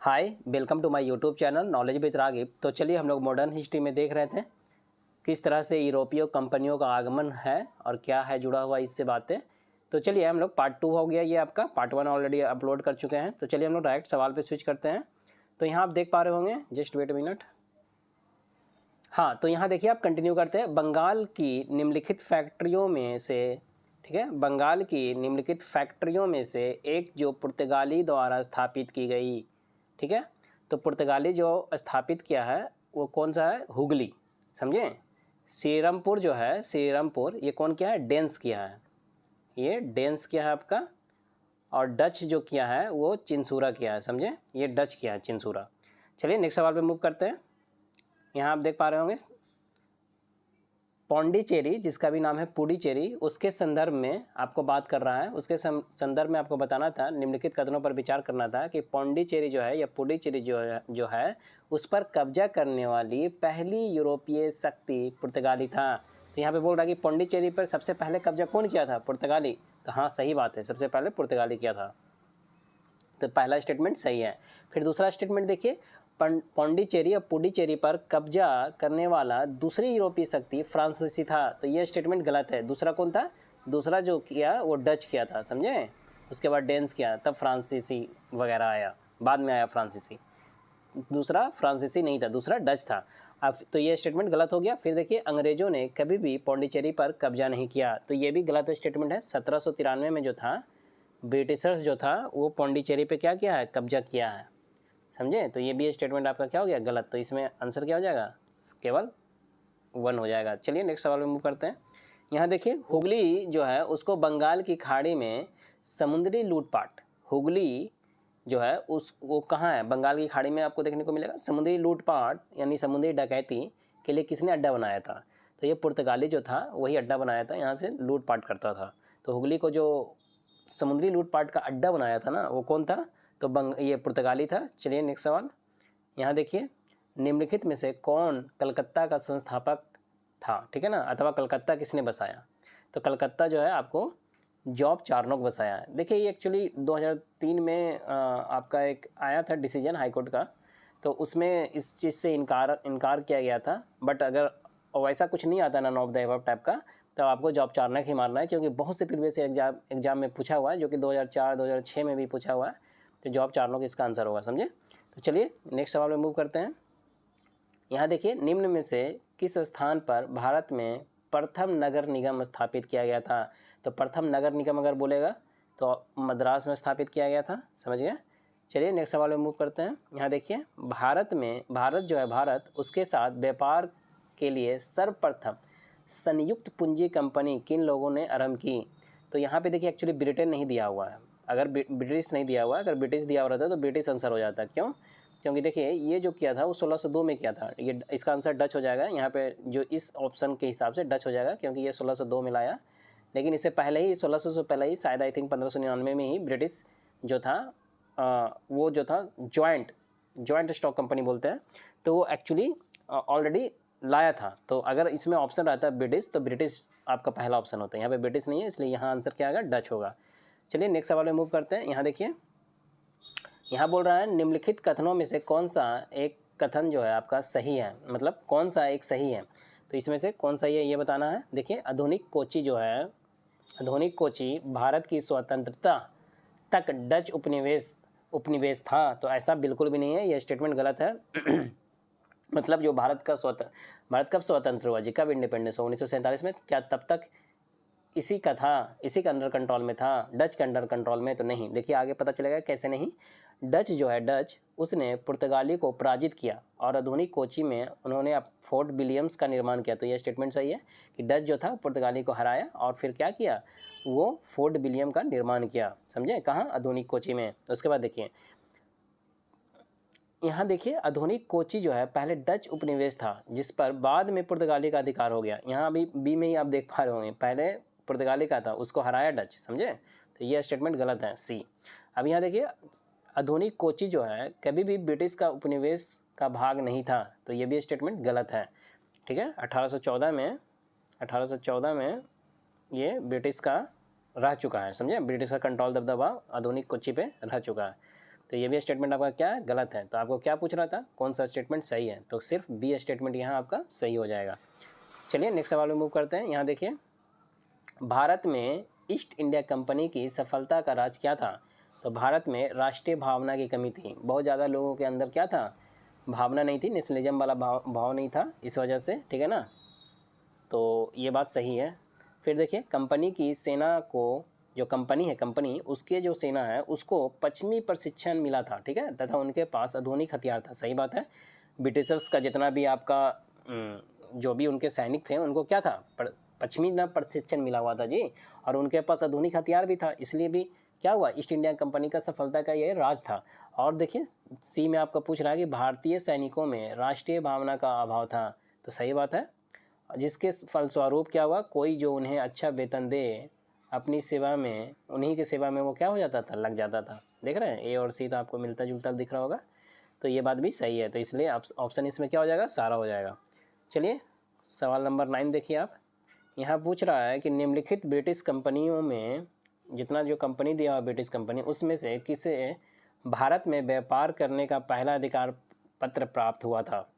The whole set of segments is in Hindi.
Hi, welcome to my YouTube channel knowledge with Ragib. तो चलिए हम लोग मॉडर्न हिस्ट्री में देख रहे थे किस तरह से यूरोपीय कंपनियों का आगमन है और क्या है जुड़ा हुआ इससे बातें। तो चलिए हम लोग पार्ट 2 हो गया, ये आपका पार्ट 1 ऑलरेडी अपलोड कर चुके हैं। तो चलिए हम लोग डायरेक्ट सवाल पे स्विच करते हैं। तो यहाँ आप देख पा रहे होंगे, जस्ट वेट अ मिनट। हाँ, तो यहाँ देखिए आप कंटिन्यू करते हैं। बंगाल की निम्नलिखित फैक्ट्रियों में से, ठीक है, बंगाल की निम्नलिखित फैक्ट्रियों में से एक जो पुर्तगाली द्वारा स्थापित की गई, ठीक है। तो पुर्तगाली जो स्थापित किया है वो कौन सा है? हुगली, समझे। श्रीरामपुर जो है, श्रीरामपुर ये कौन किया है? डेंस किया है, ये डेंस किया है आपका। और डच जो किया है वो चिंसूरा किया है, समझे, ये डच किया है चिंसूरा। चलिए नेक्स्ट सवाल पे मूव करते हैं। यहाँ आप देख पा रहे होंगे पौंडीचेरी, जिसका भी नाम है पुडुचेरी, उसके संदर्भ में आपको बात कर रहा है। उसके संदर्भ में आपको बताना था, निम्नलिखित कथनों पर विचार करना था कि पौंडीचेरी जो है या पुडुचेरी जो है उस पर कब्जा करने वाली पहली यूरोपीय शक्ति पुर्तगाली था। तो यहाँ पे बोल रहा है कि पौंडीचेरी पर सबसे पहले कब्जा कौन किया था? पुर्तगाली। तो हाँ, सही बात है, सबसे पहले पुर्तगाली किया था। तो पहला स्टेटमेंट सही है। फिर दूसरा स्टेटमेंट देखिए, पौंडीचेरी या पुडुचेरी पर कब्जा करने वाला दूसरी यूरोपीय शक्ति फ्रांसीसी था। तो ये स्टेटमेंट गलत है। दूसरा कौन था? दूसरा जो किया वो डच किया था, समझे। उसके बाद डेंस किया, तब फ्रांसीसी वगैरह आया, बाद में आया फ्रांसीसी। दूसरा फ्रांसीसी नहीं था, दूसरा डच था। अब तो ये स्टेटमेंट गलत हो गया। फिर देखिए, अंग्रेजों ने कभी भी पौंडीचेरी पर कब्जा नहीं किया। तो ये भी गलत स्टेटमेंट है। 1793 में जो था, ब्रिटिशर्स जो था वो पौंडीचेरी पे क्या किया है? कब्जा किया है, समझे। तो ये भी स्टेटमेंट आपका क्या हो गया? गलत। तो इसमें आंसर क्या हो जाएगा? केवल 1 हो जाएगा। चलिए नेक्स्ट सवाल में मूव करते हैं। यहाँ देखिए, हुगली जो है उसको बंगाल की खाड़ी में समुद्री लूटपाट, हुगली जो है उस वो कहाँ है? बंगाल की खाड़ी में आपको देखने को मिलेगा। समुद्री लूटपाट यानी समुद्री डकैती के लिए किसने अड्डा बनाया था? तो ये पुर्तगाली जो था वही अड्डा बनाया था, यहाँ से लूटपाट करता था। तो हुगली को जो समुद्री लूटपाट का अड्डा बनाया था ना, वो कौन था? तो ये पुर्तगाली था। चलिए नेक्स्ट सवाल। यहाँ देखिए, निम्नलिखित में से कौन कलकत्ता का संस्थापक था? ठीक है ना, अथवा कलकत्ता किसने बसाया? तो कलकत्ता जो है आपको जॉब चार्नोक बसाया है। देखिए, ये एक्चुअली 2003 में आपका एक आया था डिसीजन हाईकोर्ट का, तो उसमें इस चीज़ से इनकार किया गया था। बट अगर वैसा कुछ नहीं आता ना, नॉफ द एबव टाइप का, तो आपको जॉब चार्नक ही मारना है, क्योंकि बहुत से प्रीवियस एग्जाम में पूछा हुआ है, जो कि 2004 2006 में भी पूछा हुआ है। तो जॉब चार्नक इसका आंसर होगा, समझे। तो चलिए नेक्स्ट सवाल में मूव करते हैं। यहाँ देखिए, निम्न में से किस स्थान पर भारत में प्रथम नगर निगम स्थापित किया गया था? तो प्रथम नगर निगम अगर बोलेगा तो मद्रास में स्थापित किया गया था, समझ गए। चलिए नेक्स्ट सवाल में मूव करते हैं। यहाँ देखिए, भारत जो है, भारत उसके साथ व्यापार के लिए सर्वप्रथम संयुक्त पूंजी कंपनी किन लोगों ने आरंभ की? तो यहाँ पे देखिए, एक्चुअली ब्रिटेन नहीं दिया हुआ है, अगर ब्रिटिश नहीं दिया हुआ है। अगर ब्रिटिश दिया हुआ रहता तो ब्रिटिश आंसर हो जाता। क्यों? क्योंकि देखिए, ये जो किया था वो 1602 में किया था। ये इसका आंसर डच हो जाएगा। यहाँ पे जो इस ऑप्शन के हिसाब से डच हो जाएगा, क्योंकि ये 1602 में लाया। लेकिन इससे पहले ही 1600 से पहले ही शायद आई थिंक 1599 में ही ब्रिटिश जो था वो जो था जॉइंट स्टॉक कंपनी बोलते हैं, तो वो एक्चुअली ऑलरेडी लाया था। तो अगर इसमें ऑप्शन रहता है ब्रिटिश, तो ब्रिटिश आपका पहला ऑप्शन होता है। यहाँ पे ब्रिटिश नहीं है, इसलिए यहाँ आंसर क्या आएगा? डच होगा। चलिए नेक्स्ट सवाल में मूव करते हैं। यहाँ देखिए, यहाँ बोल रहा है निम्नलिखित कथनों में से कौन सा एक कथन जो है आपका सही है, मतलब कौन सा एक सही है। तो इसमें से कौन सही है ये बताना है। देखिए, आधुनिक कोची जो है, आधुनिक कोची भारत की स्वतंत्रता तक डच उपनिवेश था। तो ऐसा बिल्कुल भी नहीं है, यह स्टेटमेंट गलत है। मतलब जो भारत कब स्वतंत्र हुआ जी, कब इंडिपेंडेंस हुआ? 1947 में। क्या तब तक इसी का अंडर कंट्रोल में था? डच के अंडर कंट्रोल में तो नहीं। देखिए आगे पता चलेगा कैसे नहीं। डच उसने पुर्तगाली को पराजित किया और आधुनिक कोची में उन्होंने फोर्ट विलियम्स का निर्माण किया। तो यह स्टेटमेंट सही है कि डच जो था पुर्तगाली को हराया और फिर क्या किया? वो फोर्ट विलियम का निर्माण किया, समझे। कहाँ? आधुनिक कोची में। उसके बाद देखिए, यहाँ देखिए, आधुनिक कोची जो है पहले डच उपनिवेश था, जिस पर बाद में पुर्तगाली का अधिकार हो गया। यहाँ अभी बी में ही आप देख पा रहे होंगे, पहले पुर्तगाली का था, उसको हराया डच, समझे। तो ये स्टेटमेंट गलत है, सी। अब यहाँ देखिए, आधुनिक कोची जो है कभी भी ब्रिटिश का उपनिवेश का भाग नहीं था। तो ये भी स्टेटमेंट गलत है, ठीक है। 1814 में ये ब्रिटिश का रह चुका है, समझे। ब्रिटिश का कंट्रोल दबदबा आधुनिक कोची पे रह चुका है। तो ये भी स्टेटमेंट आपका क्या है, गलत है। तो आपको क्या पूछ रहा था, कौन सा स्टेटमेंट सही है, तो सिर्फ बी स्टेटमेंट यहाँ आपका सही हो जाएगा। चलिए नेक्स्ट सवाल में मूव करते हैं। यहाँ देखिए, भारत में ईस्ट इंडिया कंपनी की सफलता का राज क्या था। तो भारत में राष्ट्रीय भावना की कमी थी, बहुत ज़्यादा लोगों के अंदर क्या था, भावना नहीं थी, नेशनलिज्म वाला भाव नहीं था, इस वजह से, ठीक है ना। तो ये बात सही है। फिर देखिए, कंपनी की सेना को, जो कंपनी है, कंपनी उसके जो सेना है उसको पश्चिमी प्रशिक्षण मिला था, ठीक है, तथा उनके पास आधुनिक हथियार था। सही बात है। ब्रिटिशर्स का जितना भी आपका जो भी उनके सैनिक थे उनको क्या था, पश्चिमी ना प्रशिक्षण मिला हुआ था जी, और उनके पास आधुनिक हथियार भी था, इसलिए भी क्या हुआ, ईस्ट इंडिया कंपनी का सफलता का ये राज था। और देखिए सी में आपका पूछ रहा है कि भारतीय सैनिकों में राष्ट्रीय भावना का अभाव था। तो सही बात है, जिसके फलस्वरूप क्या हुआ, कोई जो उन्हें अच्छा वेतन दे अपनी सेवा में, उन्हीं की सेवा में वो क्या हो जाता था, लग जाता था। देख रहे हैं, ए और सी तो आपको मिलता जुलता दिख रहा होगा। तो ये बात भी सही है, तो इसलिए ऑप्शन इसमें क्या हो जाएगा, सारा हो जाएगा। चलिए सवाल नंबर 9 देखिए आप। यहाँ पूछ रहा है कि निम्नलिखित ब्रिटिश कंपनियों में, जितना जो कंपनी दिया हुआ ब्रिटिश कंपनी, उसमें से किसे भारत में व्यापार करने का पहला अधिकार पत्र प्राप्त हुआ था।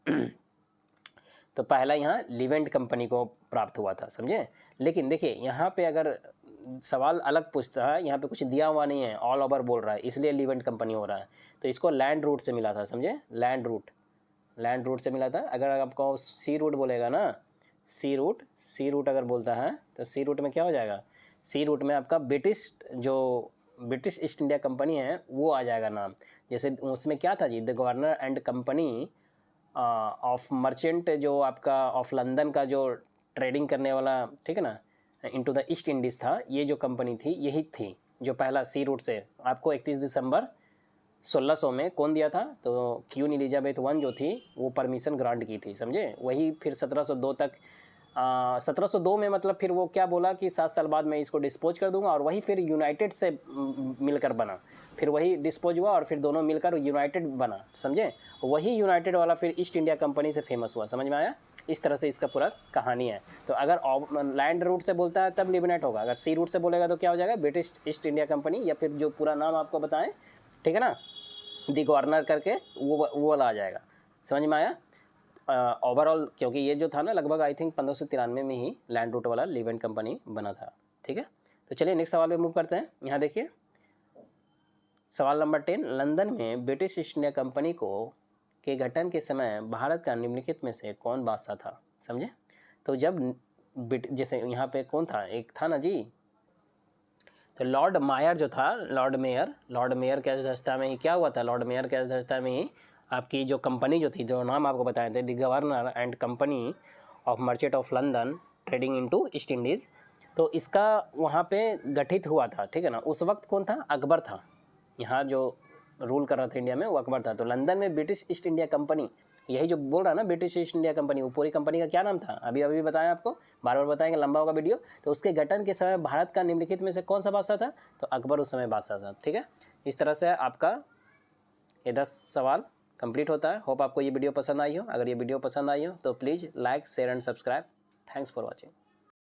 तो पहला यहाँ लिवेंट कंपनी को प्राप्त हुआ था, समझे। लेकिन देखिए यहाँ पे अगर सवाल अलग पूछता है, यहाँ पे कुछ दिया हुआ नहीं है, ऑल ओवर बोल रहा है, इसलिए लिवेंट कंपनी हो रहा है। तो इसको लैंड रूट से मिला था, समझे, लैंड रूट से मिला था। अगर आपको सी रूट बोलेगा ना, सी रूट अगर बोलता है तो सी रूट में क्या हो जाएगा, सी रूट में आपका ब्रिटिश ईस्ट इंडिया कंपनी है वो आ जाएगा नाम। जैसे उसमें क्या था जी, the governor and company of merchant, जो आपका ऑफ लंदन का जो ट्रेडिंग करने वाला, ठीक है ना, इनटू द ईस्ट इंडीज़ था, ये जो कंपनी थी यही थी जो पहला सी रूट से आपको 31 दिसंबर 1600 में कौन दिया था, तो क्वीन एलिजाबेथ वन जो थी वो परमिशन ग्रांट की थी, समझे। वही फिर 1702 तक 1702 में मतलब फिर वो क्या बोला कि 7 साल बाद मैं इसको डिस्पोज कर दूंगा, और वही फिर यूनाइटेड से मिलकर बना, फिर वही डिस्पोज हुआ और फिर दोनों मिलकर यूनाइटेड बना, समझे। वही यूनाइटेड वाला फिर ईस्ट इंडिया कंपनी से फेमस हुआ, समझ में आया। इस तरह से इसका पूरा कहानी है। तो अगर लैंड रूट से बोलता है तब लिबनेट होगा, अगर सी रूट से बोलेगा तो क्या हो जाएगा, ब्रिटिश ईस्ट इंडिया कंपनी, या फिर जो पूरा नाम आपको बताएं, ठीक है ना, दी गवर्नर करके, वो वाला आ जाएगा, समझ में आया। ओवरऑल क्योंकि ये जो था ना, लगभग आई थिंक 1593 में ही लैंड रूट वाला लिवेंट कंपनी बना था, ठीक है। तो चलिए नेक्स्ट सवाल पे मूव करते हैं। यहाँ देखिए सवाल नंबर 10, लंदन में ब्रिटिश ईस्ट इंडिया कंपनी के गठन के समय भारत का निम्नलिखित में से कौन बादशाह था, समझे। तो जब जैसे यहाँ पे कौन था, एक था ना जी, तो लॉर्ड मायर जो था, लॉर्ड मेयर के अध्यक्षता में ही क्या हुआ था, लॉर्ड मेयर के अध्यक्षता में ही आपकी जो कंपनी जो थी, जो नाम आपको बताए थे, the governor and company of merchant of London trading into east Indies, तो इसका वहाँ पे गठित हुआ था, ठीक है ना। उस वक्त कौन था, अकबर था, यहाँ जो रूल कर रहा था इंडिया में वो अकबर था। तो लंदन में ब्रिटिश ईस्ट इंडिया कंपनी, यही जो बोल रहा ना ब्रिटिश ईस्ट इंडिया कंपनी, वो पूरी कंपनी का क्या नाम था, अभी बताया आपको, बार बार बताएंगे, लंबा होगा वीडियो। तो उसके गठन के समय भारत का निम्नलिखित में से कौन सा बादशाह था, तो अकबर उस समय बादशाह था, ठीक है। इस तरह से आपका ये 10 सवाल कंप्लीट होता है। होप आपको ये वीडियो पसंद आई हो। अगर ये वीडियो पसंद आई हो तो please like, share and subscribe. Thanks for watching.